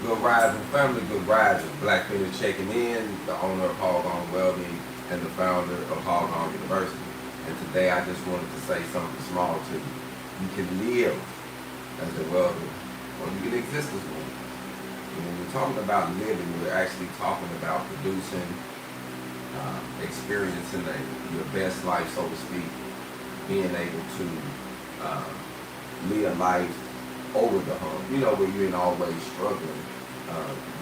Good rising family, good rising. Black Feniks checking in, the owner of HogOn Welding and the founder of HogOn University. And today I just wanted to say something small to you. You can live as a welder, or you can exist as one. And when we're talking about living, we're actually talking about producing, experiencing your best life, so to speak, being able to live life over the hump, where you ain't always struggling.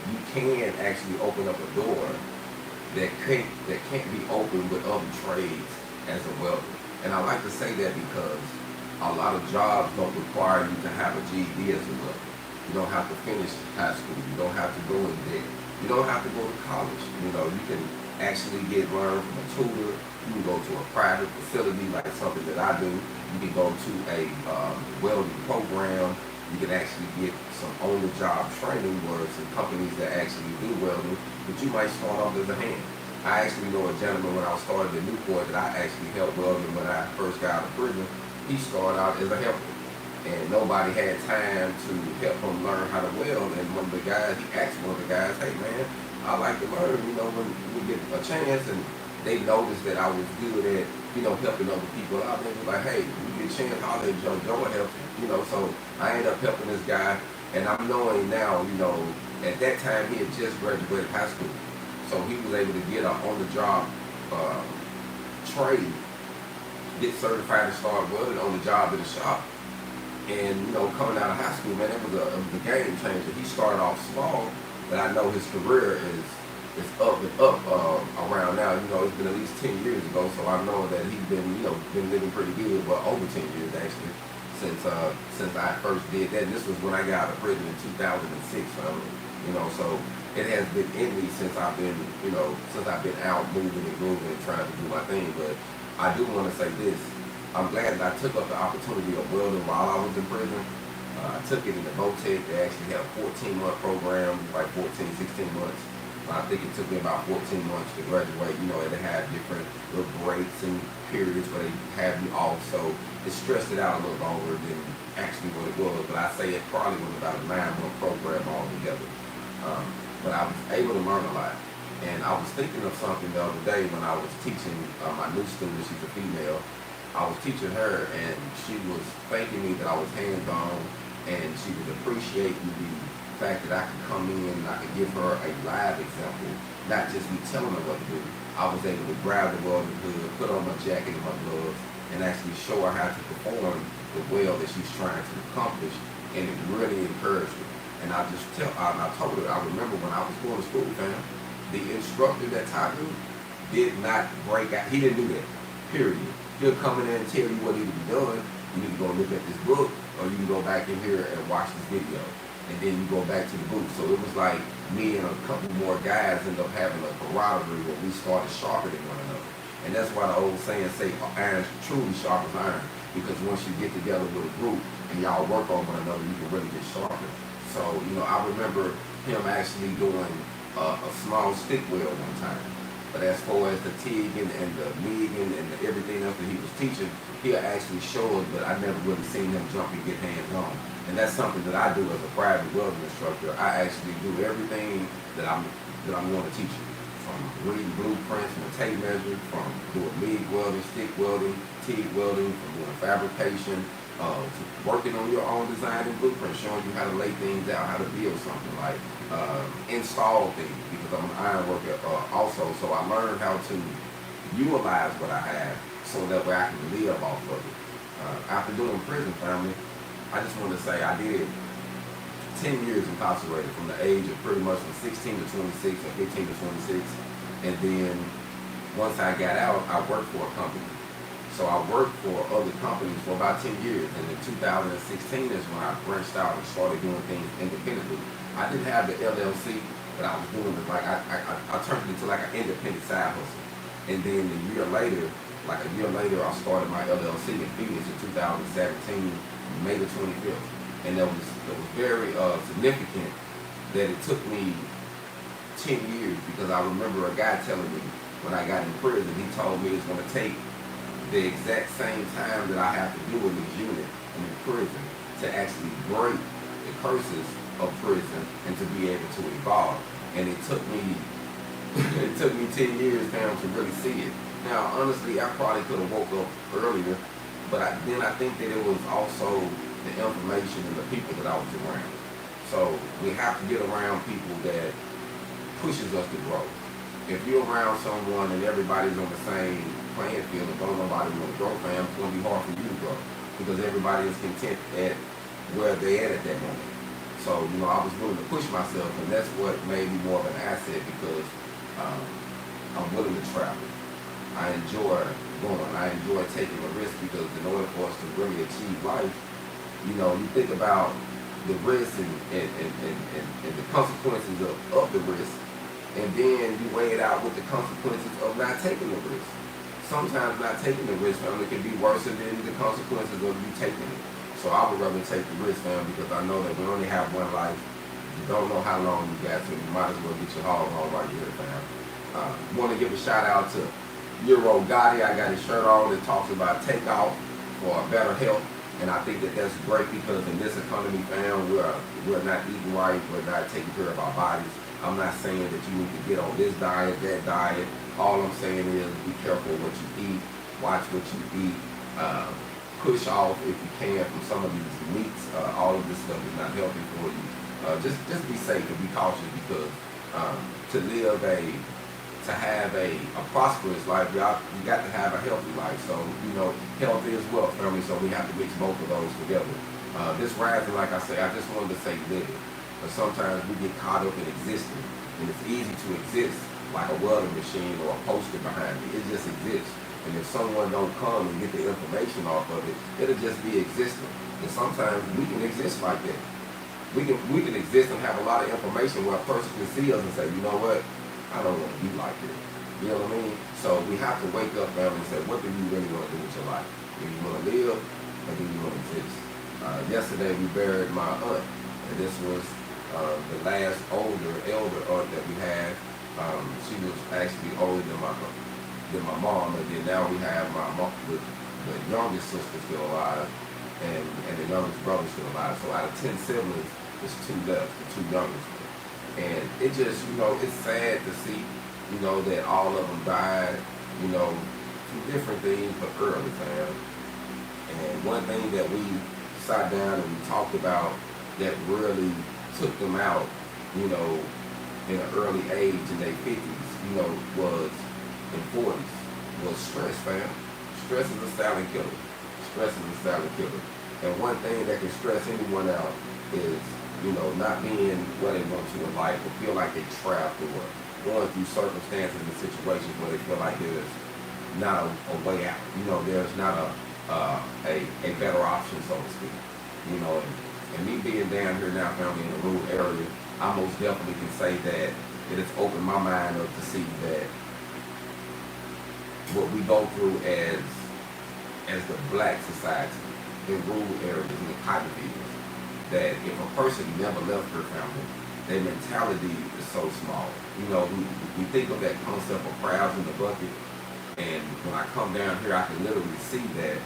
You can actually open up a door that can't be opened with other trades as a welder. And I like to say that because a lot of jobs don't require you to have a GED as a welder. You don't have to finish high school. You don't have to go in debt. You don't have to go to college. You can actually learn from a tutor. You can go to a private facility like something that I do. You can go to a welding program. You can actually get some on-the-job training where some companies that actually do welding, but you might start off as a hand. I actually know a gentleman when I started in Newport that I actually helped welding when I first got out of prison. He started out as a helper, and nobody had time to help him learn how to weld. And one of the guys, he asked one of the guys, "Hey man, I like to learn, when we get a chance." And they noticed that I was good at, helping other people out. They was like, "Hey, when you get a chance, holler at Joe. Joe will help you." So I ended up helping this guy, and I'm knowing now, at that time he had just graduated high school. So he was able to get an on-the-job trade, get certified and start welding on the job in the shop. And, coming out of high school, man, it was a game changer. He started off small, but I know his career is up and up around now. It's been at least 10 years ago, so I know that he's been living pretty good, but over 10 years actually, since I first did that. And this was when I got out of prison in 2006, so it has been in me since I've been out moving and grooving and trying to do my thing. But I do want to say this. I'm glad that I took up the opportunity of welding while I was in prison. I took it in the VOTEC. They actually have a 14-month program, like 14, 16 months. I think it took me about 14 months to graduate. And they had different little breaks and periods where they have you off. So it stressed it out a little longer than actually what it was. But I say it probably was about a 9-month program altogether. But I was able to learn a lot. And I was thinking of something the other day when I was teaching my new student. She's a female. I was teaching her, and she was thanking me that I was hands-on, and she was appreciating the fact that I could come in and I could give her a live example, not just me telling her what to do. I was able to grab the welding hood, put on my jacket and my gloves, and actually show her how to perform the weld that she's trying to accomplish, and it really encouraged her. And I told her, I remember when I was going to school, fam, the instructor that taught me did not break out. He didn't do that, period. He'll come in there and tell you what needs to be done. You need to go look at this book, or you can go back in here and watch this video. And then you go back to the booth. So it was like me and a couple more guys ended up having a camaraderie where we started sharpening one another. And that's why the old saying say, iron truly sharpens iron. Because once you get together with a group and y'all work on one another, you can really get sharpened. So, I remember him actually doing a small stick weld one time. But as far as the TIGging and the MIGging and everything else that he was teaching, he'll actually show us, but I never really seen him jump and get hands-on. And that's something that I do as a private welding instructor. I actually do everything that I'm going to teach you. From reading blueprints, from tape measure, from doing MIG welding, stick welding, TIG welding, from doing fabrication, to working on your own design and blueprint, showing you how to lay things out, how to build something, like install things, because I'm an iron worker also. So I learned how to utilize what I have so that way I can live off of it. After doing prison, family, I just want to say I did 10 years incarcerated from the age of pretty much from 16 to 26 or 15 to 26. And then once I got out, I worked for a company. So I worked for other companies for about 10 years. And in 2016 is when I branched out and started doing things independently. I didn't have the LLC, but I was doing it like, I turned it into like an independent side hustle. And then a year later, I started my LLC in Phoenix in 2017, May the 25th. And it was very significant that it took me 10 years, because I remember a guy telling me when I got in prison, he told me it's going to take the exact same time that I have to do in this unit in prison to actually break the curses of prison and and to be able to evolve. And it took me it took me 10 years, fam, to really see it. Now, honestly, I probably could have woke up earlier, but then I think that it was also the information and the people that I was around. So we have to get around people that pushes us to grow. If you're around someone and everybody's on the same playing field and don't nobody want to grow, fam, it's going to be hard for you to grow because everybody is content at where they're at that moment. So, you know, I was willing to push myself, and that's what made me more of an asset because I'm willing to travel. I enjoy going. I enjoy taking a risk because in order for us to really achieve life, you know, you think about the risk and the consequences of the risk, and then you weigh it out with the consequences of not taking the risk. Sometimes not taking the risk, family, can be worse than the consequences of you taking it. So I would rather take the risk, fam, because I know that we only have one life. You don't know how long you got, so you might as well get your hog on while you're here, fam. Want to give a shout out to Euro Gotti. I got his shirt on that talks about take off for better health, and I think that that's great because in this economy, fam, we're not eating right, we're not taking care of our bodies. I'm not saying that you need to get on this diet, that diet. All I'm saying is be careful what you eat, watch what you eat. Push off if you can from some of these meats. All of this stuff is not healthy for you. Just be safe and be cautious because to have a prosperous life, you got to have a healthy life. So, you know, health is wealth, family, so we have to mix both of those together. This rising, like I say, I just wanted to say living. But sometimes we get caught up in existing, and it's easy to exist like a welding machine or a poster behind it. It just exists. And if someone don't come and get the information off of it, it'll just be existing. And sometimes we can exist like that. We can exist and have a lot of information where a person can see us and say, you know what, I don't want to be like this. You know what I mean? So we have to wake up, family, and say, what do you really want to do with your life? Do you want to live or do you want to exist? Yesterday we buried my aunt, and this was the last elder aunt that we had. She was actually older than my mom, and then now we have my mom, the youngest sister still alive, and the youngest brother still alive. So out of 10 siblings, there's 2 left, the 2 youngest. And it just, you know, it's sad to see, you know, that all of them died, you know, from different things, but early, fam. And one thing that we sat down and we talked about that really took them out, you know, in an early age in their 50s, you know, was in 40s, was stress, fam. Stress is a silent killer. Stress is a silent killer. And one thing that can stress anyone out is, you know, not being where they want to in life or feel like they're trapped or going through circumstances and situations where they feel like there's not a way out. You know, there's not a better option, so to speak. You know, and me being down here now, family, in a rural area, I most definitely can say that it has opened my mind up to see that what we go through as the black society in rural areas, in the cotton fields, that if a person never left their family, their mentality is so small. You know, we think of that concept of crabs in the bucket, and when I come down here, I can literally see that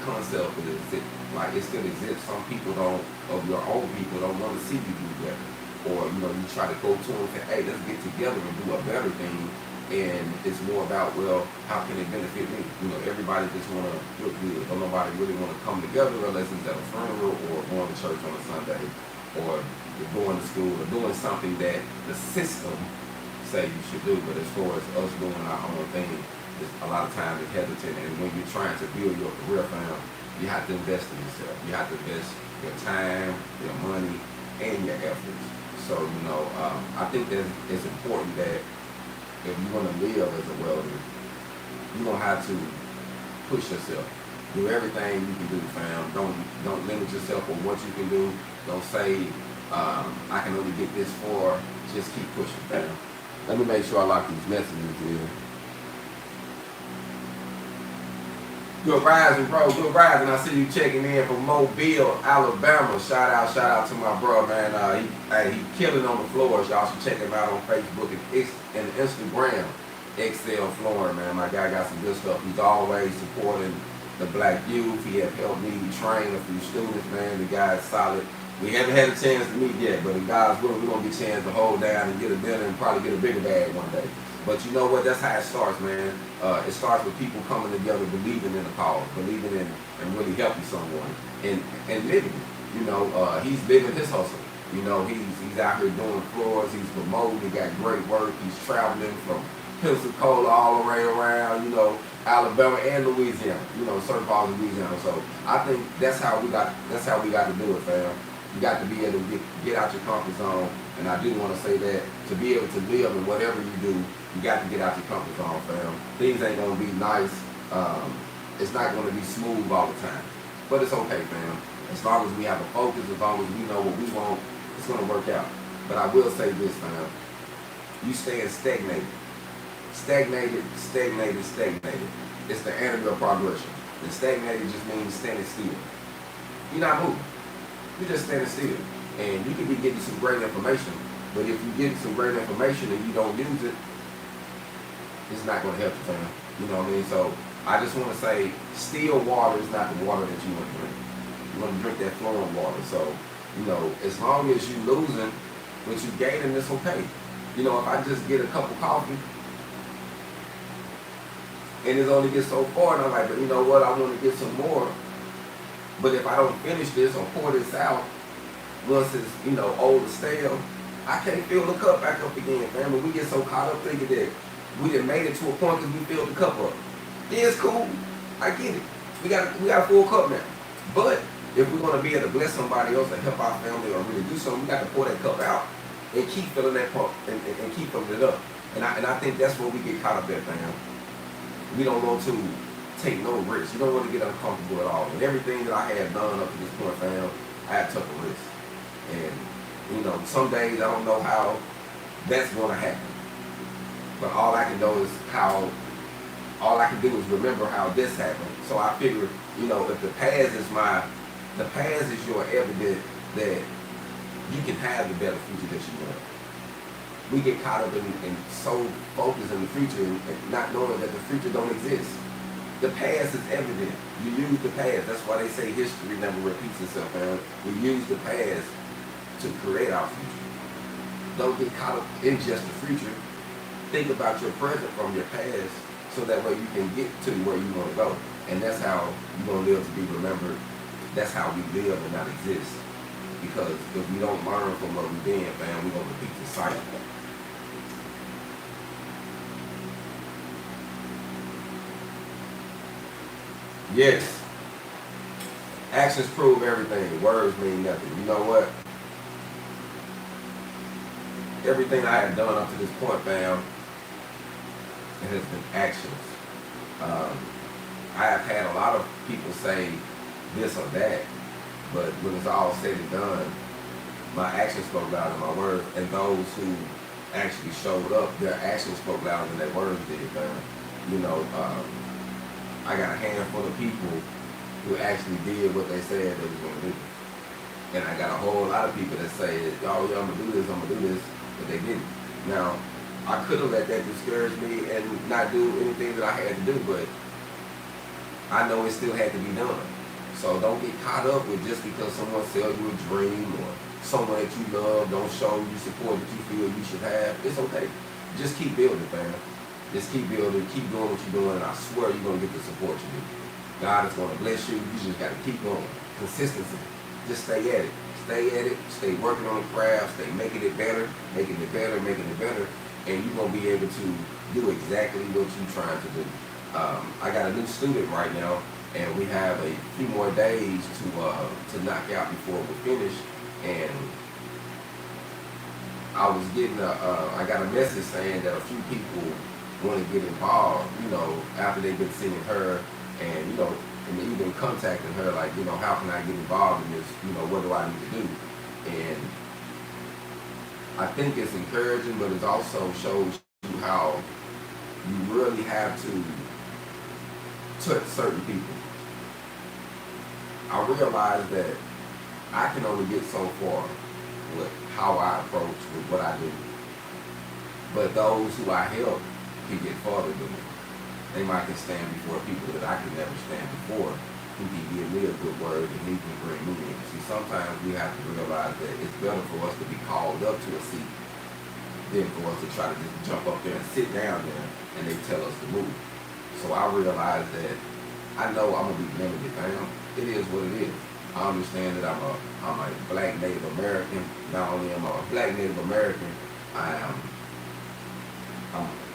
concept is like it still exists. Some people of your own people don't want to see you do better. Or, you know, you try to go to them and say, hey, let's get together and do a better thing. And it's more about, well, how can it benefit me? You know, everybody just want to look good. But nobody really want to come together unless it's at a funeral or going to church on a Sunday or going to school or doing something that the system say you should do. But as far as us doing our own thing, a lot of times it's hesitant. And when you're trying to build your career, fam, you have to invest in yourself. You have to invest your time, your money, and your efforts. So, you know, I think that it's important that if you want to live as a welder, you're going to have to push yourself. Do everything you can do, fam. Don't limit yourself on what you can do. Don't say, I can only get this far. Just keep pushing, fam. Let me make sure I lock these messages here. Good rising, bro. Good rising. I see you checking in from Mobile, Alabama. Shout out to my bro, man. He killing on the floors. Y'all should check him out on Facebook and Instagram. XL Flooring, man. My guy got some good stuff. He's always supporting the black youth. He have helped me train a few students, man. The guy's solid. We haven't had a chance to meet yet, but in God's will, we're gonna get a chance to hold down and get a dinner and probably get a bigger bag one day. But you know what? That's how it starts, man. It starts with people coming together, believing in the cause, believing in and really helping someone, and living. You know, he's living his hustle. You know, he's out here doing floors. He's promoting. He got great work. He's traveling from Pensacola all the way around. You know, Alabama and Louisiana. You know, certain parts of Louisiana. So I think that's how we got. That's how we got to do it, fam. You got to be able to get out your comfort zone. And I do want to say that to be able to live in whatever you do, you got to get out your comfort zone, fam. Things ain't gonna be nice. It's not gonna be smooth all the time, but it's okay, fam. As long as we have a focus, as long as we know what we want, it's gonna work out. But I will say this, fam. You staying stagnated. It's the enemy of progression. And stagnated just means standing still. You're not moving. You're just standing still. And you can be getting some great information, but if you get some great information and you don't use it, it's not going to help you, fam. You know what I mean? So I just want to say, still water is not the water that you want to drink. You want to drink that flowing water. So, you know, as long as you're losing, but you're gaining, it's okay. You know, if I just get a cup of coffee, and it only gets so far, and I'm like, but you know what, I want to get some more. But if I don't finish this or pour this out, once it's, you know, old and stale, I can't fill the cup back up again, fam. We get so caught up thinking that we done made it to a point because we filled the cup up. Yeah, it's cool. I get it. We got a full cup now. But if we're gonna be able to bless somebody else and help our family or really do something, we got to pour that cup out and keep filling that cup and keep filling it up. And I think that's where we get caught up at, fam. We don't want to take no risks. You don't want to get uncomfortable at all. And everything that I had done up to this point, fam, I had took a risk. And, you know, some days I don't know how that's going to happen. But all I can know is all I can do is remember how this happened. So I figure, you know, if the past is your evidence that you can have the better future that you want. We get caught up in so focused in the future and not knowing that the future don't exist. The past is evident. You use the past. That's why they say history never repeats itself, man. We use the past to create our future. Don't get caught up in just the future. Think about your present from your past so that way you can get to where you want to go. And that's how you're going to live to be remembered. That's how we live and not exist. Because if we don't learn from what we've been, man, we're going to repeat the cycle. Yes. Actions prove everything. Words mean nothing. You know what? Everything I have done up to this point, fam, it has been actions. I have had a lot of people say this or that, but when it's all said and done, my actions spoke louder than my words, and those who actually showed up, their actions spoke louder than their words did, fam. You know, I got a handful of people who actually did what they said they was going to do. And I got a whole lot of people that say, oh, yeah, I'm going to do this, but they didn't. Now, I could have let that discourage me and not do anything that I had to do, but I know it still had to be done. So don't get caught up with just because someone sells you a dream or someone that you love don't show you support that you feel you should have. It's okay. Just keep building, fam. Just keep building, keep doing what you're doing, and I swear you're going to get the support you need. God is going to bless you. You just got to keep going. Consistency. Just stay at it. Stay at it. Stay working on the craft. Stay making it better, making it better, making it better. And you're going to be able to do exactly what you're trying to do. I got a new student right now, and we have a few more days to knock out before we're finished. And I was getting I got a message saying that a few people want to get involved, you know, after they've been seeing her, and you know, and even contacting her, like, you know, how can I get involved in this? You know, what do I need to do? And I think it's encouraging, but it also shows you how you really have to touch certain people. I realize that I can only get so far with how I approach with what I do. But those who I help can get farther than me. They might can stand before people that I can never stand before. who can give me a good word and he can bring me in. See, sometimes we have to realize that it's better for us to be called up to a seat than for us to try to just jump up there and sit down there and they tell us to move. So I realized that I know I'm gonna be limited, fam. It is what it is. I understand that I'm a black Native American. Not only am I a black Native American, I'm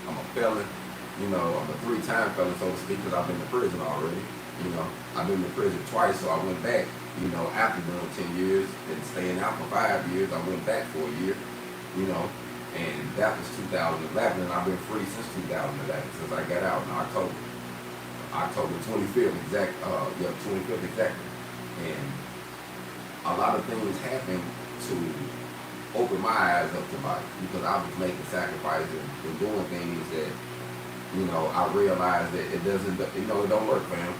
a felon. You know, I'm a 3-time felon, so to speak, because I've been to prison already. You know, I've been to prison twice, so I went back. You know, after doing 10 years and staying out for 5 years, I went back for a year. You know, and that was 2011, and I've been free since 2011, since I got out in October 25th, 25th exactly. And a lot of things happened to open my eyes up to life because I was making sacrifices and doing things that, you know, I realized that it doesn't, you know, it don't work, fam.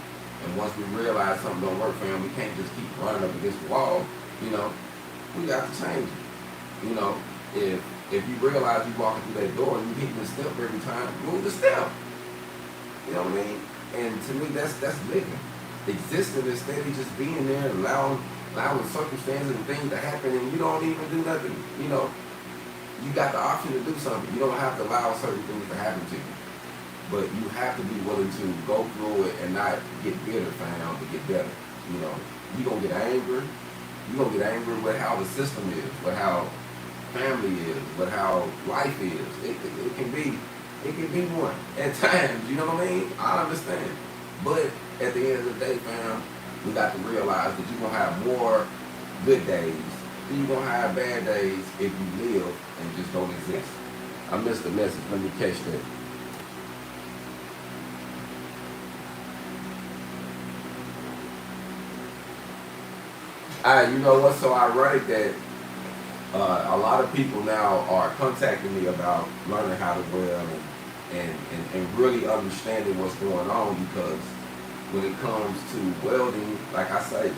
And once we realize something don't work, fam, we can't just keep running up against the wall. You know, we got to change it. You know, if you realize you walking through that door and you hit the step every time, move the step. You know what I mean? And to me, that's living. Existing is steady, just being there and allowing circumstances and things to happen, and you don't even do nothing. You know, you got the option to do something. You don't have to allow certain things to happen to you, but you have to be willing to go through it and not get bitter, fam, to get better. You know, you gonna get angry. You gonna get angry with how the system is, with how family is, with how life is. It can be one at times. You know what I mean? I understand, but at the end of the day, fam, we got to realize that you're going to have more good days than you're going to have bad days if you live and just don't exist. I missed the message. Let me catch that. You know what's so ironic that a lot of people now are contacting me about learning how to weld and really understanding what's going on, because when it comes to welding, like I say,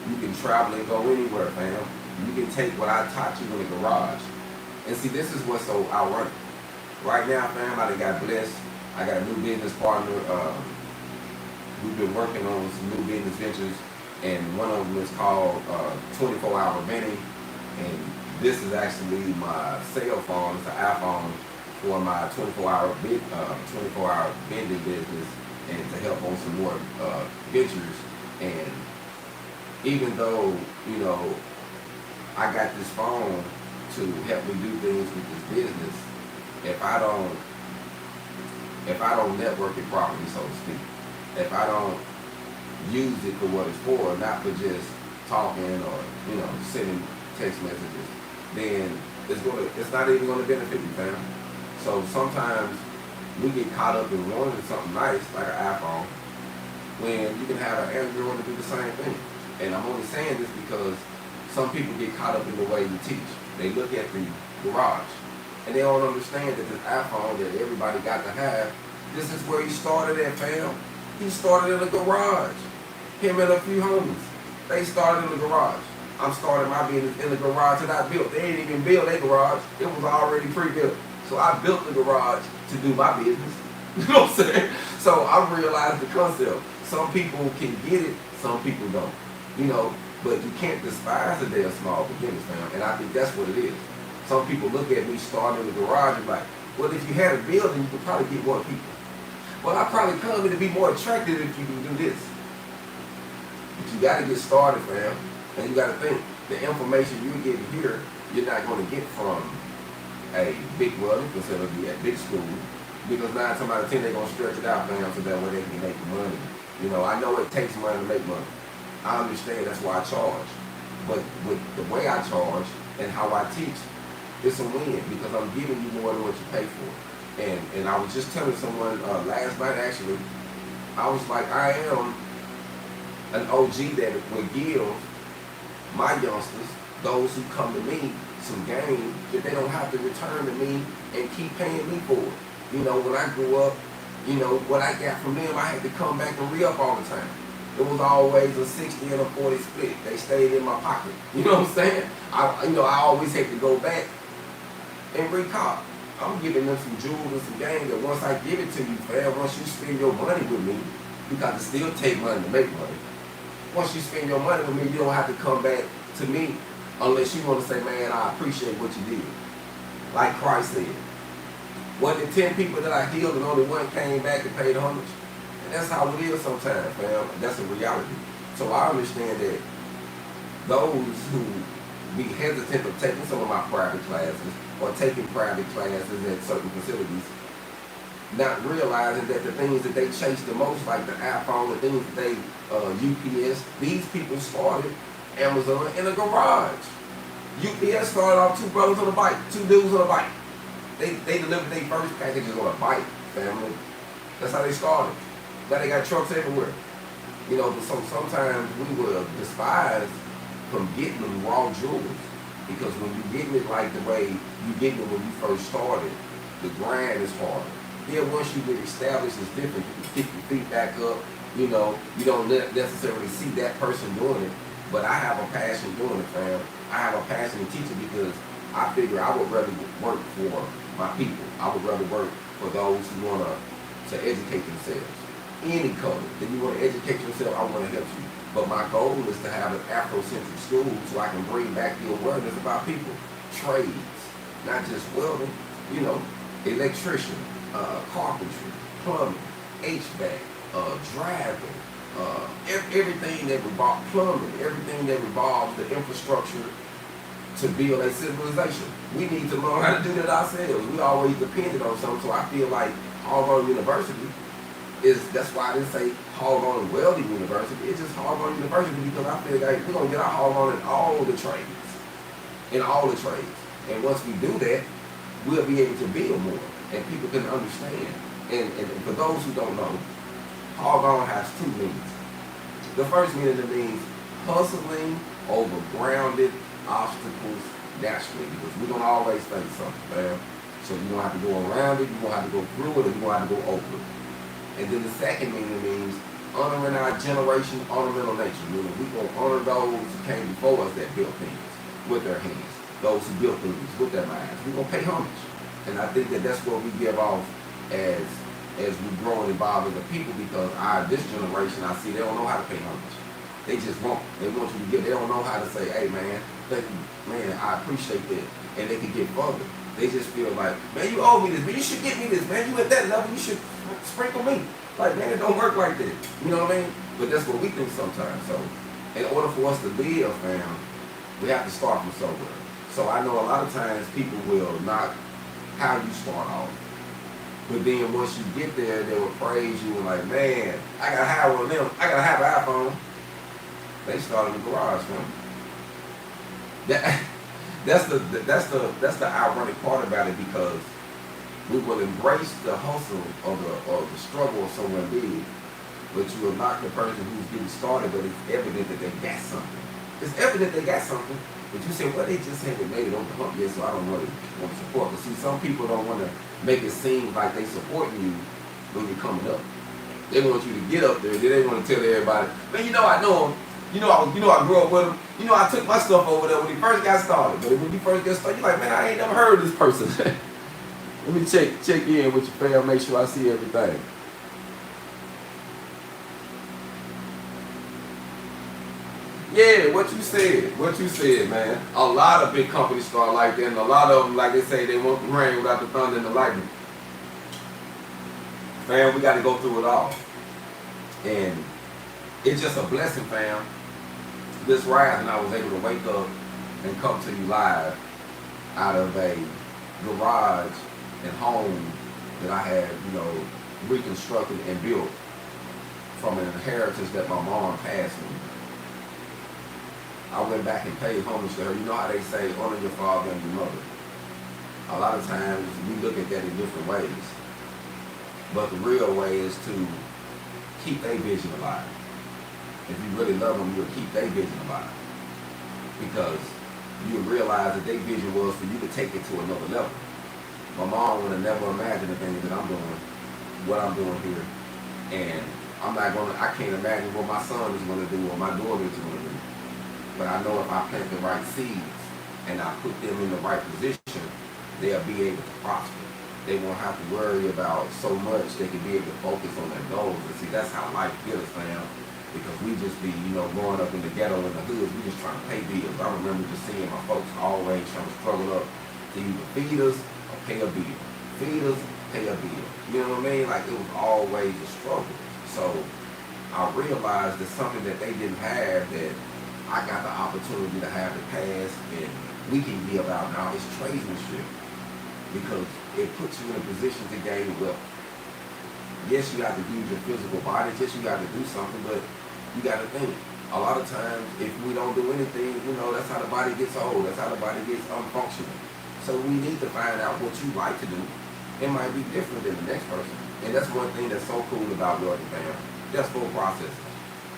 you can travel and go anywhere, fam. You can take what I taught you in the garage. And see, this is what's so ironic. Right now, fam, I done got blessed. I got a new business partner. We've been working on some new business ventures, and one of them is called 24-hour Vanity. And this is actually my cell phone. It's an iPhone for my 24-hour vending business, and to help on some more ventures. And even though, you know, I got this phone to help me do things with this business, if I don't network it properly, so to speak, if I don't use it for what it's for, not for just talking or, you know, sending text messages, then it's not even gonna benefit me, fam. So sometimes we get caught up in wanting something nice, like an iPhone, when you can have an Android to do the same thing. And I'm only saying this because some people get caught up in the way you teach. They look at the garage, and they don't understand that this iPhone that everybody got to have, this is where he started at, fam. He started in the garage. Him and a few homies, they started in the garage. I'm starting my business in the garage that I built. They didn't even build their garage. It was already pre-built. So I built the garage to do my business. You know what I'm saying? So I realized the concept. Some people can get it, some people don't. You know, but you can't despise the day of small beginnings, fam. And I think that's what it is. Some people look at me starting in the garage and like, well, if you had a building, you could probably get more people. Well, I probably come in to be more attractive if you can do this. But you got to get started, fam. And you got to think, the information you get here, you're not going to get from a big welding facility at big school, because 9 times out of 10 they're going to stretch it out, fam, so that way they can make money. You know, I know it takes money to make money. I understand, that's why I charge. But with the way I charge and how I teach, it's a win, because I'm giving you more than what you pay for. And I was just telling someone last night, actually, I was like, I am an OG that would give my youngsters, those who come to me, some game that they don't have to return to me and keep paying me for it. You know, when I grew up, you know, what I got from them, I had to come back and re-up all the time. It was always a 60 and a 40 split. They stayed in my pocket. You know what I'm saying? I always had to go back and re-cop. I'm giving them some jewels and some game that once I give it to you, fam, once you spend your money with me, you got to still take money to make money. once you spend your money with me, you don't have to come back to me unless you want to say, man, I appreciate what you did. Like Christ said, was it 10 people that I healed and only one came back and paid homage? And that's how it is sometimes, fam. That's a reality. So I understand that those who be hesitant of taking some of my private classes or taking private classes at certain facilities, not realizing that the things that they chase the most, like the iPhone, the things that they UPS, these people started Amazon in a garage. UPS started off two brothers on a bike, two dudes on a bike. They delivered their first packages on a bike, family. That's how they started. Now they got trucks everywhere. You know, but sometimes we will despise from getting them raw jewels, because when you getting it like the way you getting it when you first started, the grind is harder. Yeah, once you get established, it's different. You can kick your feet back up. You know, you don't necessarily see that person doing it, but I have a passion doing it, fam. I have a passion to teach it because I figure I would rather work for my people. I would rather work for those who want to educate themselves. Any color. If you want to educate yourself, I want to help you. But my goal is to have an Afrocentric school so I can bring back the awareness about people. Trades, not just welding, you know, electrician, carpentry, plumbing, HVAC, driving, everything that revolves, plumbing, everything that revolves the infrastructure to build a civilization. We need to learn how to do that ourselves. We always depended on something, so I feel like HogOn University that's why I didn't say HogOn Welding University. It's just HogOn University because I feel like we're going to get our HogOn in all the trades. In all the trades. And once we do that, we'll be able to build more. And people can understand. And for those who don't know, HogOn has two meanings. The first meaning means hustling over grounded obstacles naturally. Because we're going to always face something, man. So you're going to have to go around it, you're going to have to go through it, or you're going to have to go over it. And then the second meaning means honoring our generation, ornamental nature. Meaning we're going to honor those who came before us that built things with their hands. Those who built things with their minds. We're going to pay homage. And I think that that's what we give off as we grow and evolve as a people, because this generation, I see, they don't know how to pay homage. They just won't. They want you to give. They don't know how to say, hey, man, thank you, man, I appreciate that. And they can get further. They just feel like, man, you owe me this, man, you should get me this, man, you at that level, you should sprinkle me. Like, man, it don't work like that. You know what I mean? But that's what we think sometimes. So, in order for us to live, fam, we have to start from somewhere. So I know a lot of times people will knock how you start off. But then once you get there, they will praise you and like, man, I gotta have one of them. I gotta have an iPhone. They started in the garage, man. That's the ironic part about it, because we will embrace the hustle or the struggle of someone big, but you will knock the person who's getting started, but it's evident that they got something. It's evident they got something, but you say, well, they just haven't made it on the hump yet, so I don't really want to support. But see, some people don't want to make it seem like they supporting you when you're coming up. They want you to get up there, then they want to tell everybody, man, you know I know him. You know I grew up with him. You know I took my stuff over there when he first got started. But when you first get started, you're like, man, I ain't never heard of this person. Let me check in with your fam, make sure I see everything. Yeah, what you said, man. A lot of big companies start like that, and a lot of them, like they say, they want the rain without the thunder and the lightning. Fam, we got to go through it all. And it's just a blessing, fam. This rising, I was able to wake up and come to you live out of a garage and home that I had, reconstructed and built from an inheritance that my mom passed me. I went back and paid homage to her. You know how they say, honor your father and your mother. A lot of times we look at that in different ways. But the real way is to keep their vision alive. If you really love them, you'll keep their vision alive. Because you'll realize that their vision was for you to take it to another level. My mom would have never imagined the things that I'm doing, what I'm doing here. And I can't imagine what my son is going to do or my daughter is going to do. But I know if I plant the right seeds and I put them in the right position, they'll be able to prosper. They won't have to worry about so much. They can be able to focus on their goals. And see, that's how life feels, fam. because we just be, you know, growing up in the ghetto in the hoods, we just trying to pay bills. I remember just seeing my folks always trying to struggle up to either feed us or pay a bill. Feed us, pay a bill. You know what I mean? Like, it was always a struggle. So I realized that something that they didn't have that I got the opportunity to have in the past and we can be about now is tradesmanship, because it puts you in a position to gain wealth. Yes, you have to use your physical body. Yes, you got to do something, but you got to think. A lot of times, if we don't do anything, you know, that's how the body gets old. That's how the body gets unfunctional. So we need to find out what you like to do. It might be different than the next person. And that's one thing that's so cool about welding, fam. That's full process.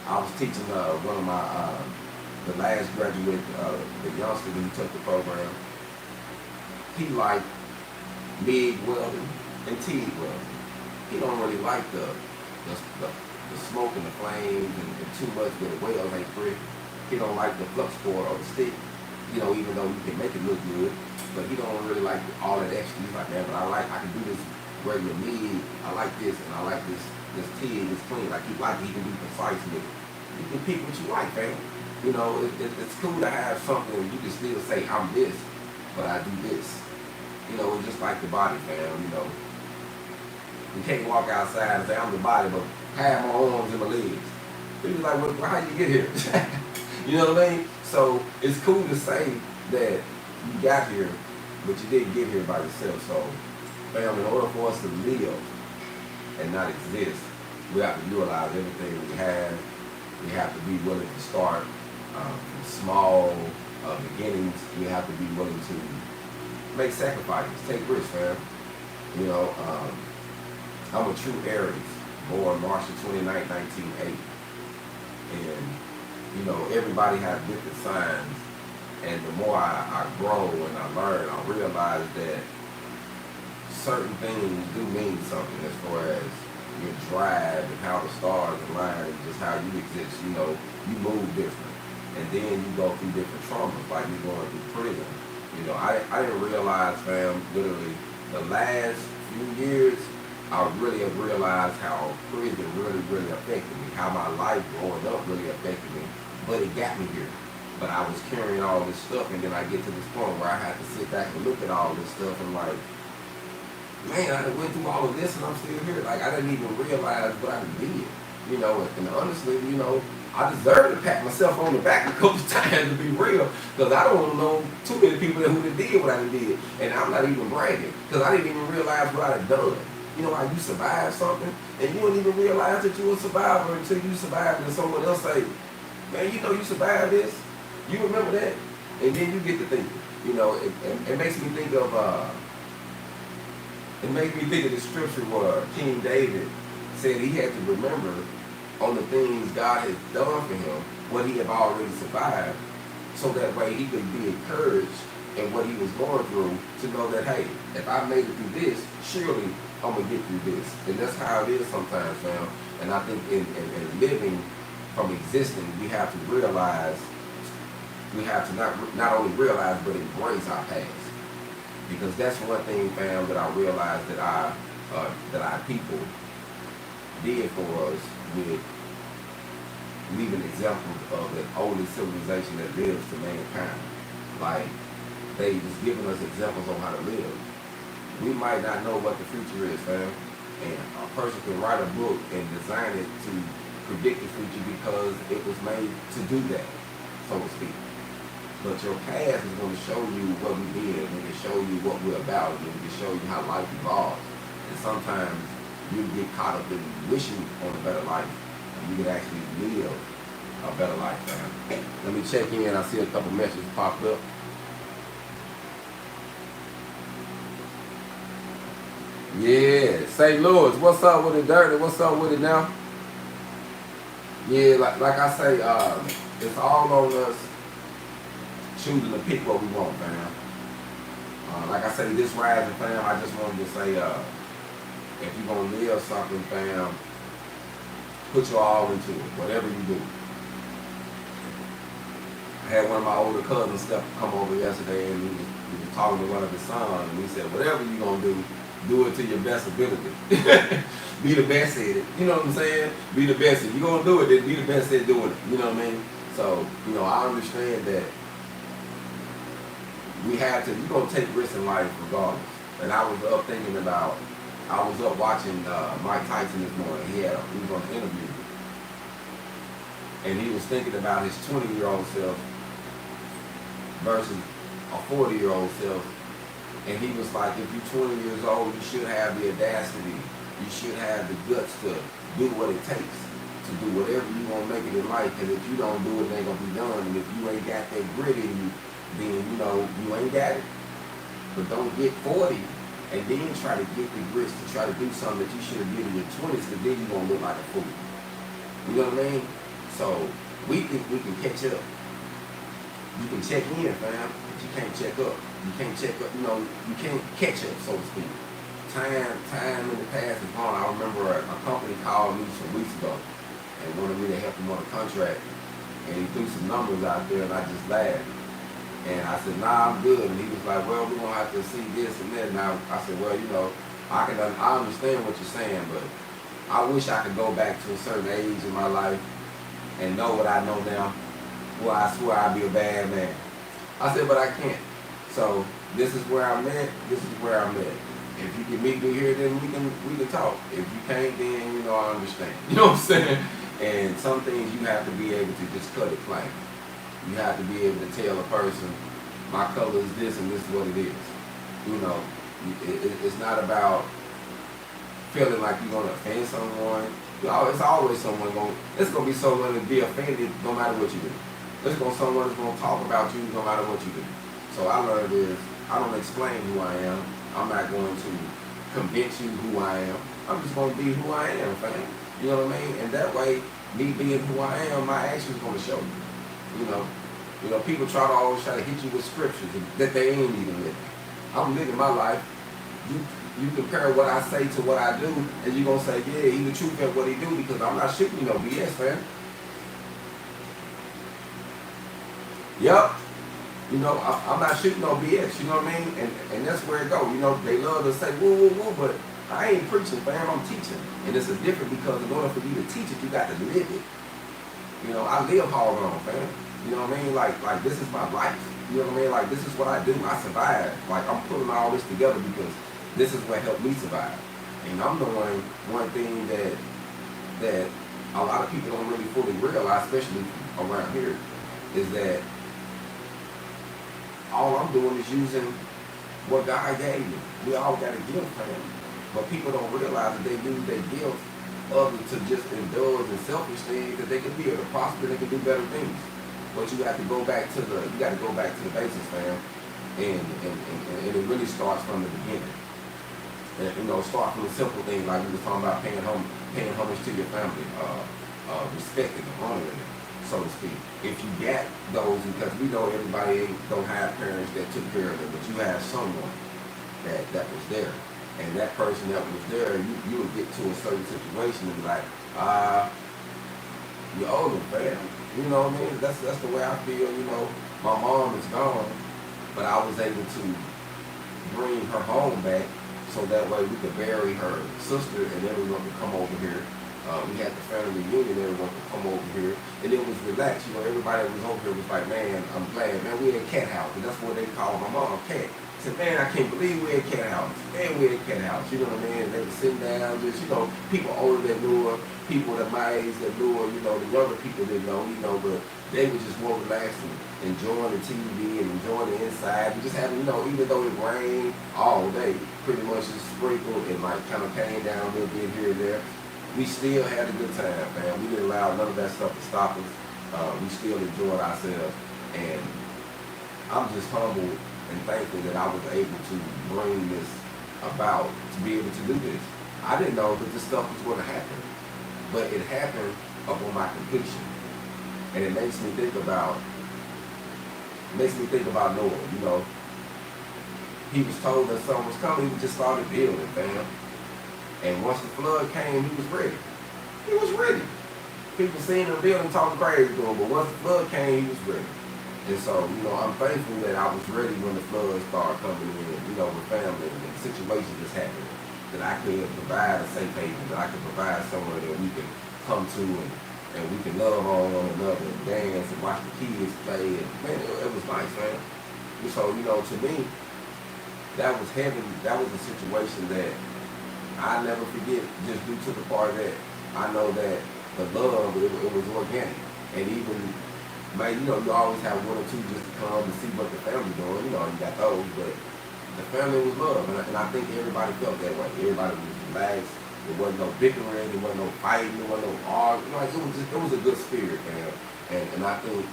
I was teaching one of my, the last graduate, the youngster who took the program. He liked MIG welding and TIG welding. He don't really like the smoke and the flames and too much where the welds ain't free. He don't like the flux core or the stick, you know, even though you can make it look good. But he don't really like all that extra. He's like, man, but I can do this regular MIG. I like this, and I like this TIG, this clean. Like, he can be precise with it. You can pick what you like, fam. You know, it's cool to have something you can still say, I'm this, but I do this. You know, it's just like the body, fam, you know. You can't walk outside and say, I'm the body, but have my arms and my legs. People like, well, how you get here? You know what I mean? So it's cool to say that you got here, but you didn't get here by yourself. So, fam, in order for us to live and not exist, we have to utilize everything we have. We have to be willing to start from small beginnings. We have to be willing to make sacrifices, take risks, fam. You know, I'm a true Aries, born March 29, 1980. And, you know, everybody has different signs. And the more I grow and I learn, I realize that certain things do mean something as far as your drive and how the stars align and just how you exist. You know, you move different. And then you go through different traumas, like you're going through prison. You know, I didn't realize, fam, literally, the last few years, I really have realized how prison really affected me, how my life growing up really affected me, but it got me here. But I was carrying all this stuff, and then I get to this point where I had to sit back and look at all this stuff and like, man, I went through all of this and I'm still here. Like, I didn't even realize what I did. You know, and honestly, you know, I deserve to pat myself on the back a couple times, to be real, because I don't know too many people who did what I did, and I'm not even bragging, because I didn't even realize what I had done. You know, how you survive something, and you don't even realize that you're a survivor until you survive, and someone else say, man, you know you survived this? You remember that? And then you get to thinking. You know, it makes me think of the scripture where King David said he had to remember on the things God had done for him, what he had already survived, so that way he could be encouraged in what he was going through, to know that, hey, if I made it through this, surely I'm going to get through this. And that's how it is sometimes, fam. And I think in living from existing, we have to realize, we have to not only realize, but embrace our past. Because that's one thing, fam, that I realized that our people did for us, with leaving examples of the oldest civilization that lives to mankind. Like, they just giving us examples on how to live. We might not know what the future is, fam. And a person can write a book and design it to predict the future because it was made to do that, so to speak. But your past is going to show you what we did. It can show you what we're about. It can show you how life evolves. And sometimes you get caught up in wishing on a better life, and you can actually live a better life, fam. Let me check in. I see a couple messages pop up. Yeah, St. Louis, what's up with it, Dirty? What's up with it now? Yeah, like I say, it's all on us choosing to pick what we want, fam. Like I say, this rising, fam, I just wanted to say, if you're going to live something, fam, put your all into it, whatever you do. I had one of my older cousins come over yesterday, and he was talking to one of his sons, and he said, whatever you're going to do do it to your best ability. Be the best at it. You know what I'm saying? Be the best. If you're gonna do it, then be the best at doing it. You know what I mean? So, you know, I understand that we have to, you're gonna take risks in life regardless. And I was up thinking about, I was up watching Mike Tyson this morning. He was on an interview. And he was thinking about his 20-year-old self versus a 40-year-old self. And he was like, if you're 20 years old, you should have the audacity. You should have the guts to do what it takes to do whatever you want to make it in life. Because if you don't do it, it ain't going to be done. And if you ain't got that grit in you, then, you know, you ain't got it. But don't get 40 and then try to get the grits to try to do something that you should have did in your 20s, because then you're going to look like a fool. You know what I mean? So we think we can catch up. You can check in, fam, but you can't check up. You can't check up, you know, you can't catch up, so to speak. Time in the past is gone. I remember a company called me some weeks ago and wanted me to help him on a contract. And he threw some numbers out there and I just laughed. And I said, nah, I'm good. And he was like, well, we're going to have to see this and that. And I said, well, you know, I understand what you're saying, but I wish I could go back to a certain age in my life and know what I know now. Well, I swear I'd be a bad man. I said, but I can't. So this is where I'm at. This is where I'm at. If you can meet me here, then we can talk. If you can't, then, you know, I understand. You know what I'm saying? And some things you have to be able to just cut it plain. You have to be able to tell a person, my color is this and this is what it is. You know, it's not about feeling like you're going to offend someone. It's always someone it's going to be someone to be offended no matter what you do. There's going to be someone that's going to talk about you no matter what you do. So I learned is, I don't explain who I am. I'm not going to convince you who I am. I'm just going to be who I am, fam. You know what I mean? And that way, me being who I am, my actions going to show you. You know, people always try to hit you with scriptures that they ain't even living. I'm living my life. You compare what I say to what I do, and you're going to say, yeah, he the truth at what he do, because I'm not shooting you no BS, fam. Yep. You know, I'm not shooting no BS, you know what I mean? And that's where it goes. You know, they love to say, woo, woo, woo, but I ain't preaching, fam, I'm teaching. And it's a difference, because in order for you to teach it, you got to live it. You know, I live HogOn, fam. You know what I mean? Like this is my life. You know what I mean? Like, this is what I do. I survive. Like, I'm putting all this together because this is what helped me survive. And I'm doing one thing that a lot of people don't really fully realize, especially around here, is that all I'm doing is using what God gave me. We all got a gift, fam. But people don't realize that they use their gift other to just indulge in selfish things, that they can be able to prosper, they can do better things. But you have to go back to the basics, fam. And it really starts from the beginning. And, you know, start from the simple thing, like we were talking about paying homage to your family, respecting them, honoring them, so to speak. If you got those, because we know everybody don't have parents that took care of them, but you have someone that was there. And that person that was there, you would get to a certain situation and be like, you're older, fam. You know what I mean? That's the way I feel. You know, my mom is gone, but I was able to bring her home back, so that way we could bury her sister and everyone could come over here. We had the family reunion, everyone could come over here, and it was relaxed. You know, everybody that was over here was like, man, I'm glad, man, we at Cat House, and that's what they call my mom, Cat. I said, man, I can't believe we're at Cat House. Man, we're at Cat House. You know what I mean? And they were sitting down, just, you know, people older that knew her, people at my age that knew her, you know, the younger people didn't know, you know, but they were just more relaxed and enjoying the TV and enjoying the inside. We just having, you know, even though it rained all day, pretty much just sprinkled and like kind of came down a little bit here and there, we still had a good time, man. We didn't allow none of that stuff to stop us. We still enjoyed ourselves, and I'm just humbled and thankful that I was able to bring this about, to be able to do this. I didn't know that this stuff was going to happen, but it happened upon my completion. And it makes me think about Noah, you know. He was told that something was coming, he just started building, fam. And once the flood came, he was ready. He was ready. People seen him building, talking crazy to him, but once the flood came, he was ready. And so, I'm thankful that I was ready when the floods started coming in, with family and situations just happening. That I could provide a safe haven, that I could provide somewhere that we can come to and we can love on one another and dance and watch the kids play. And man, it was nice, man. And so, to me, that was heaven. That was a situation that I never forget, just due to the part that I know that the love, it was organic. And even, man, you always have one or two just to come and see what the family doing. You got those, but the family was love. And I think everybody felt that way. Everybody was relaxed. There wasn't no bickering. There wasn't no fighting. There wasn't no arguing. It was a good spirit, man. And I think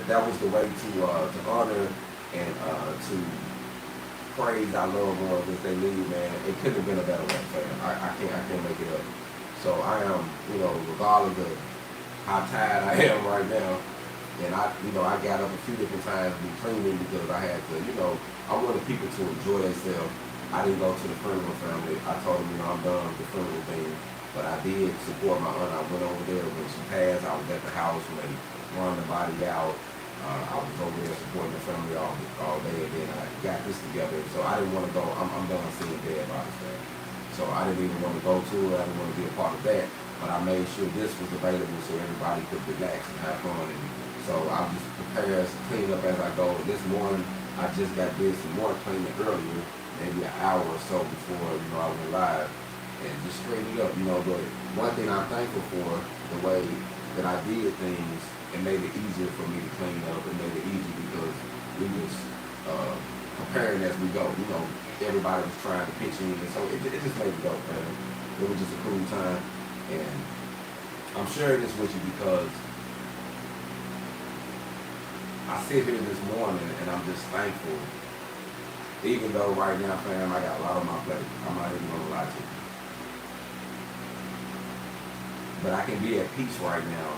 that was the way to honor and to praise our loved ones as they leave, man. It couldn't have been a better way, man. I can't make it up. So I am, regardless of how tired I am right now, and I got up a few different times to be cleaning because I had to, I wanted people to enjoy themselves. I didn't go to the funeral family. I told them, I'm done with the funeral thing, but I did support my aunt. I went over there when she passed. I was at the house when they run the body out. I was over there supporting the family all day, and then I got this together. So I didn't want to go. I'm done seeing dead bodies, man. So I didn't even want to go to it. I didn't want to be a part of that. But I made sure this was available so everybody could relax and have fun. And so I just prepared to clean up as I go. This morning, I just got this more cleaning earlier, maybe an hour or so before I went live, and just straighten it up. But one thing I'm thankful for, the way that I did things, it made it easier for me to clean up. It made it easy because we was preparing as we go. Everybody was trying to pitch in, and so it just made it go, man. It was just a cool time, and I'm sharing this with you because I sit here this morning and I'm just thankful. Even though right now, fam, I got a lot on my plate. I'm not even gonna lie to you. But I can be at peace right now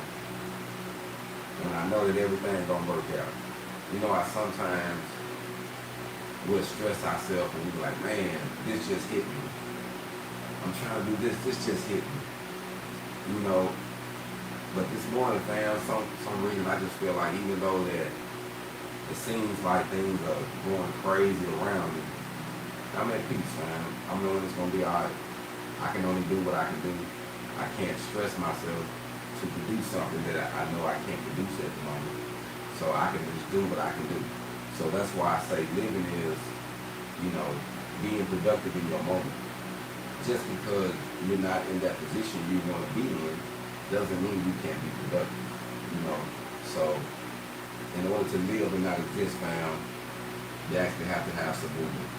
when I know that everything's gonna work out. I sometimes we'll stress ourselves and we be like, man, this just hit me. I'm trying to do this just hit me. But this morning, fam, some reason I just feel like even though that it seems like things are going crazy around me, I'm at peace, fam. I'm knowing it's gonna be alright. I can only do what I can do. I can't stress myself to produce something that I know I can't produce at the moment. So I can just do what I can do. So that's why I say living is, being productive in your moment. Just because you're not in that position you want to be in doesn't mean you can't be productive. So in order to live and not exist, fam, you actually have to have some movement.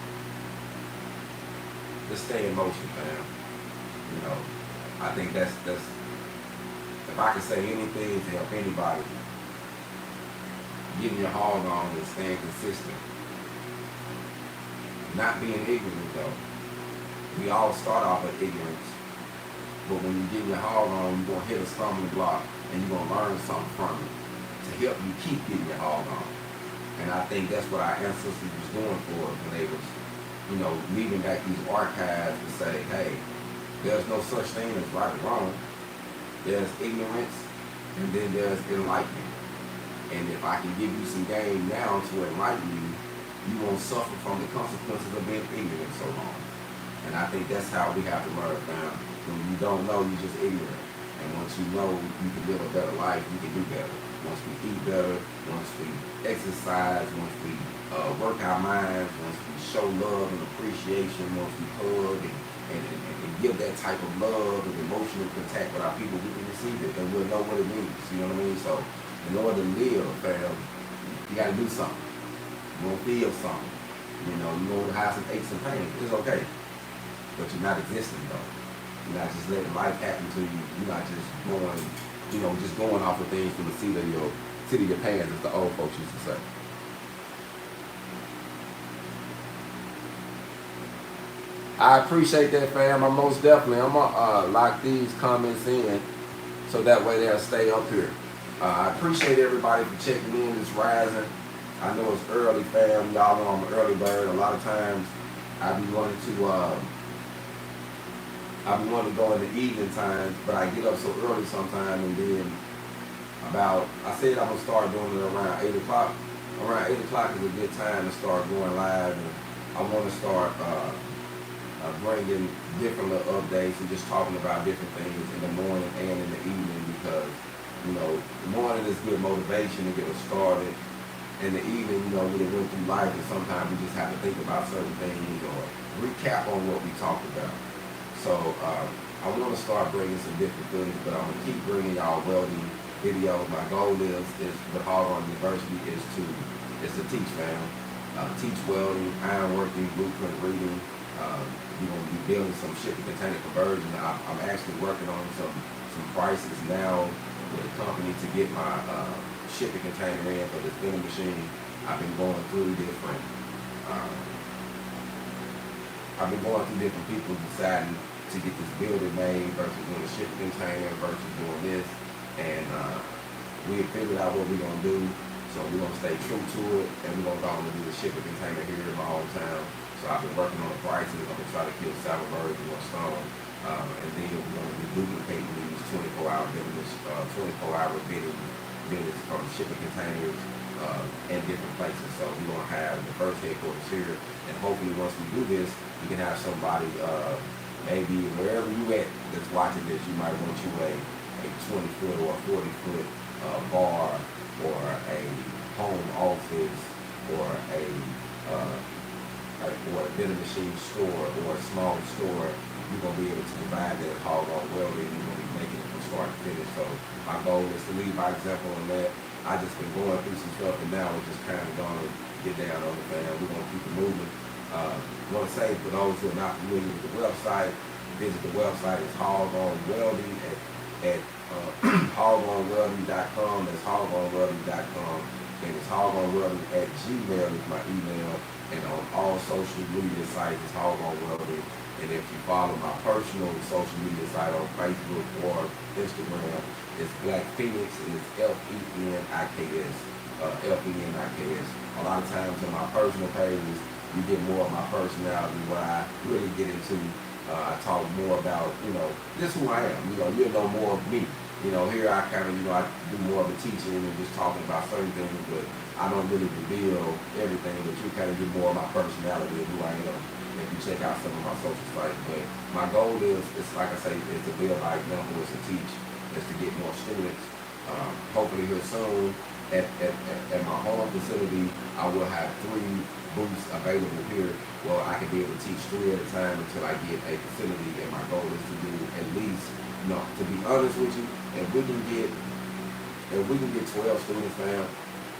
Just stay in motion, fam. I think that's if I can say anything to help anybody, getting your hog on and staying consistent. Not being ignorant though. We all start off with ignorance. But when you get your hog on, you're gonna hit a stumbling block and you're gonna learn something from it to help you keep getting your hog on. And I think that's what our ancestors was doing for us when they was, leaving back these archives to say, hey, there's no such thing as right or wrong. There's ignorance and then there's enlightenment. And if I can give you some game now to enlighten you, you won't suffer from the consequences of being ignorant so long. And I think that's how we have to learn now. When you don't know, you're just ignorant. And once you know you can live a better life, you can do better. Once we eat better, once we exercise, once we work our minds, once we show love and appreciation, once we hug and give that type of love and emotional contact with our people, we can receive it and we'll know what it means. You know what I mean? So in order to live, fam, you got to do something. You want to feel something. You want to have some aches and pains. It's okay. But you're not existing, though. You're not just letting life happen to you. You're not just going off of things from the seat of your pants, as the old folks used to say. I appreciate that, fam. I'm going to lock these comments in so that way they'll stay up here. I appreciate everybody for checking in this rising. I know it's early, fam. Y'all know I'm an early bird. A lot of times I be wanting to go in the evening times, but I get up so early sometimes, and then I said I'm gonna start doing it around 8 o'clock. Around 8 o'clock is a good time to start going live, and I want to start bringing different little updates and just talking about different things in the morning and in the evening, because the morning is good motivation to get us started. In the evening, we went through life, and sometimes we just have to think about certain things or recap on what we talked about. So I want to start bringing some different things, but I'm gonna keep bringing y'all welding videos. My goal is with HogOn University is to teach, man. Teach welding, ironworking, blueprint reading. We're going to be building some shipping container conversion. I'm actually working on some prices now with a company to get my shipping container in for this vending machine. I've been going through different people deciding to get this building made versus doing a shipping container versus doing this, and we have figured out what we're going to do. So we're going to stay true to it, and we're going to go on and do the shipping container here in my hometown. So I've been working on the prices. I'm going to try to kill 7 birds with 1 stone. And then we're going to be duplicating these 24-hour biddings from shipping containers in different places. So we're going to have the first headquarters here, and hopefully once we do this, we can have somebody, maybe wherever you at that's watching this, you might want you a 20-foot or a 40-foot bar, or a home office, or a vending machine store, or a small store. You're going to be able to provide that HogOn Welding. You're going to be making it from start to finish. So my goal is to lead by example on that. I just been going through some stuff, and now it's just kind of going to get down on the fan. We're going to keep it moving. I want to say, for those who are not familiar with the website, visit the website. It's HogOn Welding at HogOn2017.com. That's HogOn2017.com. And it's HogOnWelding@gmail is my email. And on all social media sites, it's HogOn Welding. And if you follow my personal social media site on Facebook or Instagram, it's Black Feniks, and it's Feniks. Feniks. A lot of times on my personal pages, you get more of my personality, where I really get into. I talk more about, just who I am. You'll know more of me. Here I kind of, I do more of the teaching and just talking about certain things, but I don't really reveal everything, but you kind of get more of my personality and who I am if you check out some of my social sites. But my goal is like I say, is to build by example, is to teach, is to get more students. Hopefully here soon, at my home facility, I will have 3 booths available here. Well, I can be able to teach 3 at a time until I get a facility, and my goal is to do at least, to be honest with you, if we can get 12 students now,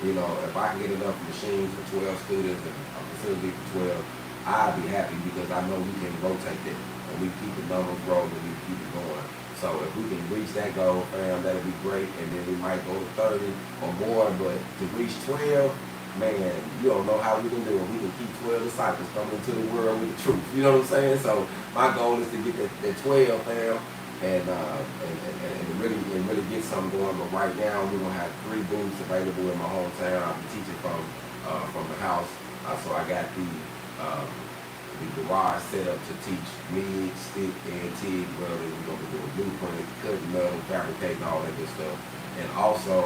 if I can get enough machines for 12 students and a facility for 12, I'd be happy, because I know we can rotate that, and we keep the numbers rolling, and we keep it going. So if we can reach that goal, fam, that'll be great, and then we might go to 30 or more, but to reach 12, man, you don't know how we can do it. We can keep 12 disciples coming into the world with the truth. You know what I'm saying? So my goal is to get that 12, fam, and really get something going. But right now, we're gonna have 3 booths available in my hometown. I'll be teaching from the house. So I got the garage set up to teach MIG, stick, and TIG welding. We're gonna be doing blueprint, cutting metal, fabricating, all that good stuff. And also,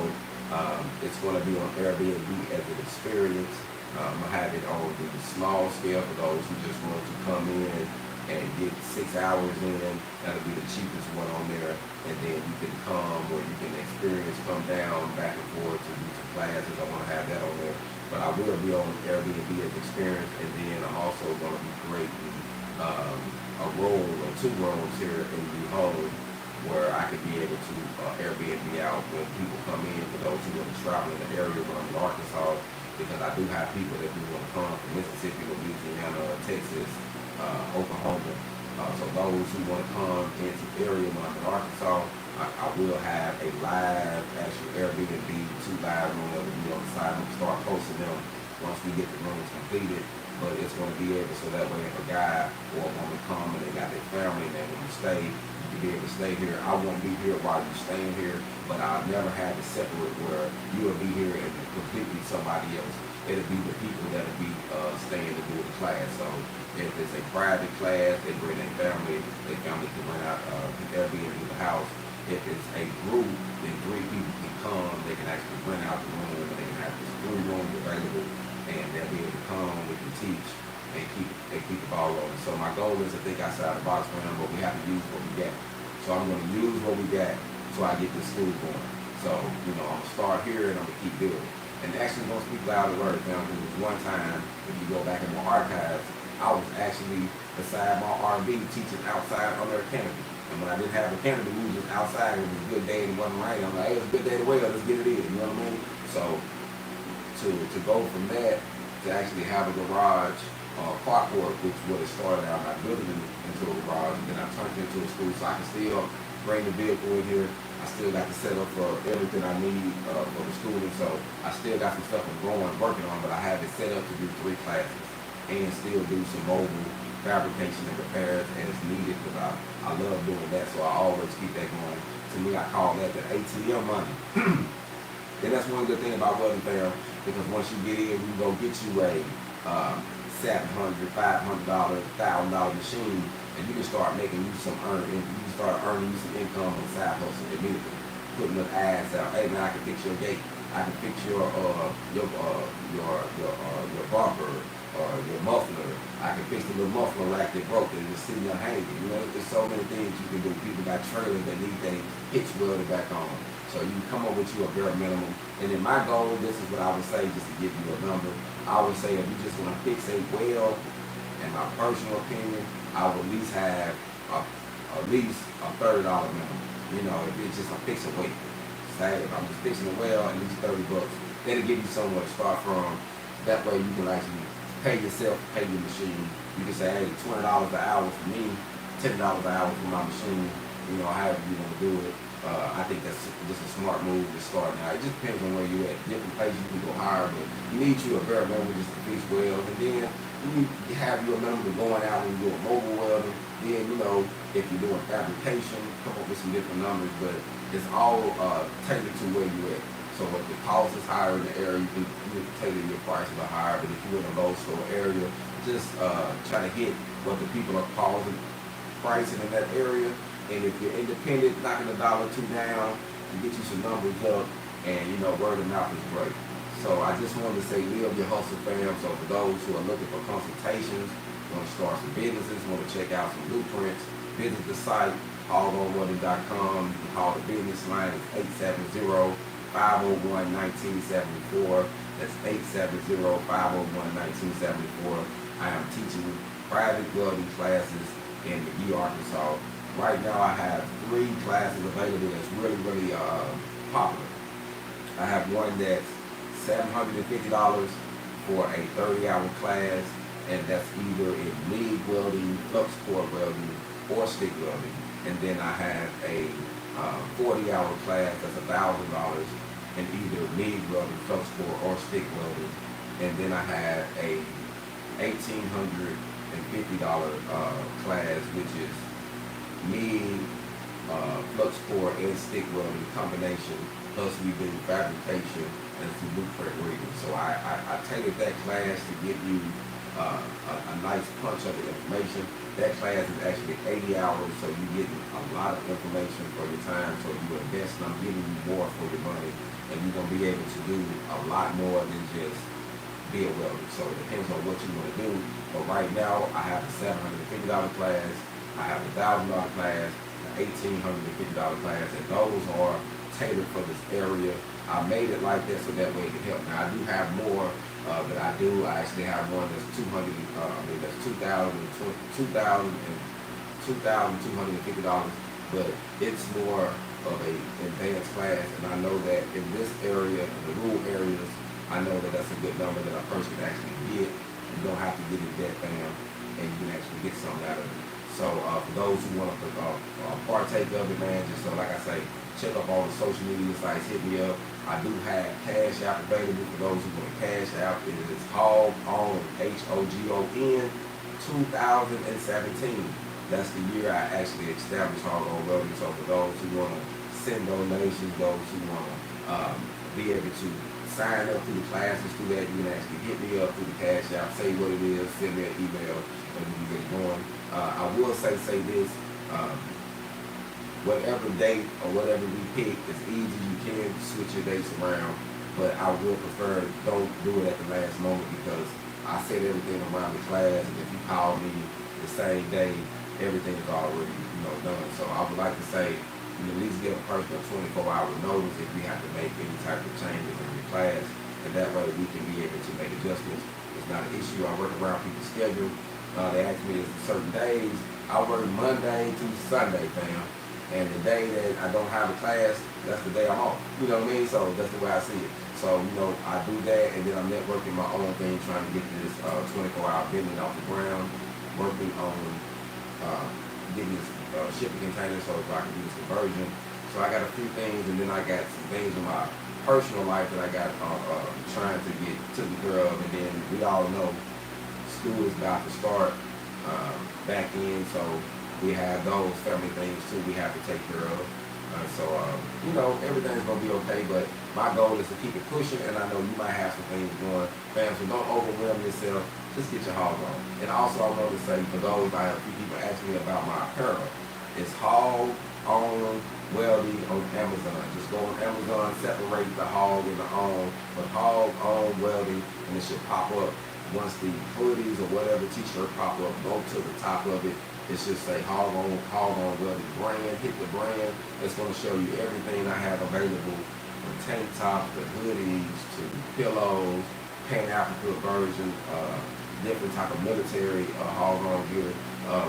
it's going to be on Airbnb as an experience. I'm going to have it on the small scale for those who just want to come in and get 6 hours in. That'll be the cheapest one on there. And then you can come, or you can experience, come down, back and forth to do some classes. I want to have that on there. But I will be on Airbnb as experience. And then I'm also going to be creating a room or 2 rooms here in the home, where I could be able to Airbnb out when people come in, for those who want to travel in the area when I'm in Arkansas, because I do have people that do want to come from Mississippi, Louisiana, Texas, Oklahoma. So those who want to come into the area when I'm in Arkansas, I will have a live, actual Airbnb, 2 live rooms that will be on the side. I'm going to start posting them once we get the rooms completed. But it's going to be able, so that way if a guy or a woman come and they got their family and they want to stay, you can be able to stay here. I won't be here while you're staying here, but I've never had to separate where you will be here and completely somebody else. It'll be the people that'll be staying to do the class. So if it's a private class, they bring their family can rent out the Airbnb the house. If it's a group, then 3 people can come. They can actually rent out the room. They can have this 3 rooms available, and they'll be able to come. We can teach and keep the ball rolling. So my goal is to think outside the box for them, but we have to use what we got. So I'm going to use what we got so I get this school going. So, I'm going to start here and I'm going to keep building. And actually, don't speak loud or word, fam. There was one time, if you go back in my archives, I was actually beside my R&B teaching outside under a canopy. And when I didn't have a canopy, we was just outside. It was a good day and it wasn't raining. I'm like, hey, it's a good day to weld. Let's get it in. You know what I mean? So to go from that to actually have a garage carport, which is what it started out. I built it into a garage, and then I turned it into a school, so I can still bring the vehicle in here. I still got the setup for everything I need for the schooling, so I still got some stuff I'm working on, but I have it set up to do 3 classes and still do some mobile fabrication and repairs as needed, because I love doing that, so I always keep that going. To me, I call that the ATM money. And that's one good thing about welding, fam, because once you get in, we go get you a $700, $500, $1,000 machine, and you can start making you some you can start earning you some income on side hustle immediately. Putting the ads out. Hey man, I can fix your gate. I can fix your bumper or your muffler. I can fix the little muffler rack that broke and it's sitting there hanging. There's so many things you can do. People got trailers that need their hitch welded back on. So you come up with you a bare minimum. And then my goal, this is what I would say, just to give you a number. I would say if you just want to fix a weld, in my personal opinion, I would at least have at least a $30 minimum. If it's just a fix a weight. Say if I'm just fixing a weld, at least $30. That'll give you somewhere to start from. That way you can actually pay yourself, pay your machine. You can say, hey, $20 an hour for me, $10 an hour for my machine. However you want to do it. I think that's just a smart move to start now. It just depends on where you're at. Different places you can go higher, but you need you a bare minimum just to fix welds. And then you have your minimum going out and doing mobile welding. Then, if you're doing fabrication, come up with some different numbers, but it's all tailored to where you're at. So if the cost is higher in the area, you can tailor your prices are higher. But if you're in a low store area, just try to hit what the people are pricing in that area. And if you're independent, knocking $1 or $2 down, you get you some numbers up, and word of mouth is great. So I just wanted to say, live your hustle, fam. So for those who are looking for consultations, want to start some businesses, want to check out some blueprints, visit the site, HogOnWelding.com. You can call the business line, it's 870-501-1974. That's 870-501-1974. I am teaching private welding classes in McGee, Arkansas. Right now I have 3 classes available that's really, really popular. I have one that's $750 for a 30-hour class, and that's either in MIG welding, flux core welding, or stick welding. And then I have a 40-hour class that's $1,000 in either MIG welding, flux core, or stick welding. And then I have a $1,850 class, which is MIG, flux core, and stick welding combination. Plus we do fabrication and some blueprint reading. So I tailored that class to give you a nice punch of the information. That class is actually 80 hours, so you're getting a lot of information for your time. So you invest, and I'm giving you more for your money, and you're going to be able to do a lot more than just be a welder. So it depends on what you want to do. But right now, I have a $750 class, I have a $1,000 class, an $1,850 class, and those are tailored for this area. I made it like that so that way it can help. Now I do have more that I do. I actually have one that's that's $2,250, but it's more of a advanced class, and I know that in this area, in the rural areas, I know that that's a good number that a person can actually get. You don't have to get in debt, fam, and you can actually get something out of it. So for those who want to partake of it, man, just so like I say, check up all the social media sites, hit me up. I do have Cash App available for those who want to cash out. It is HogOn, HogOn 2017. That's the year I actually established HogOn Welding. So for those who want to send donations, those who want to be able to sign up through the classes through that, you can actually hit me up through the Cash App, say what it is, send me an email, and we can get it going. I will say this, whatever date or whatever we pick, as easy as you can switch your dates around. But I would prefer don't do it at the last moment, because I set everything around the class, and if you call me the same day, everything is already done. So I would like to say you at least give a person a 24-hour notice if we have to make any type of changes in your class, and that way we can be able to make adjustments. It's not an issue. I work around people's schedule. They ask me certain days. I work Monday to Sunday, fam. And the day that I don't have a class, that's the day I'm off. You know what I mean? So that's the way I see it. So, I do that, and then I'm networking my own thing, trying to get this 24-hour vending off the ground, working on getting this shipping container so I can do this conversion. So I got a few things, and then I got some things in my personal life that I got trying to get taken care of. And then we all know school is about to start back in, so we have those family things too we have to take care of. Everything's gonna be okay, but my goal is to keep it pushing, and I know you might have some things going. Fam, so don't overwhelm yourself. Just get your HogOn. And also I want to say, for those, I have a few people ask me about my apparel. It's HogOn Welding on Amazon. Just go on Amazon, separate the hog and the on, but HogOn Welding, and it should pop up. Once the hoodies or whatever t-shirt pop up, go to the top of it. It should say HogOn Welding brand. Hit the brand. It's going to show you everything I have available, from tank tops to hoodies to pillows, Pan-Africa version, different type of military HogOn gear.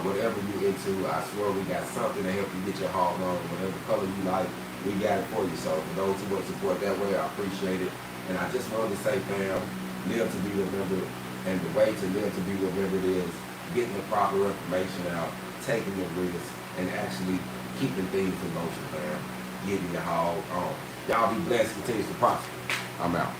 Whatever you're into, I swear we got something to help you get your HogOn. Whatever color you like, we got it for you. So for those who want to support that way, I appreciate it. And I just wanted to say, fam, live to be remembered. And the way to live to be remembered is getting the proper information out, taking the risk, and actually keeping things in motion, fam. Getting your HogOn. Y'all be blessed, continues to prosper. I'm out.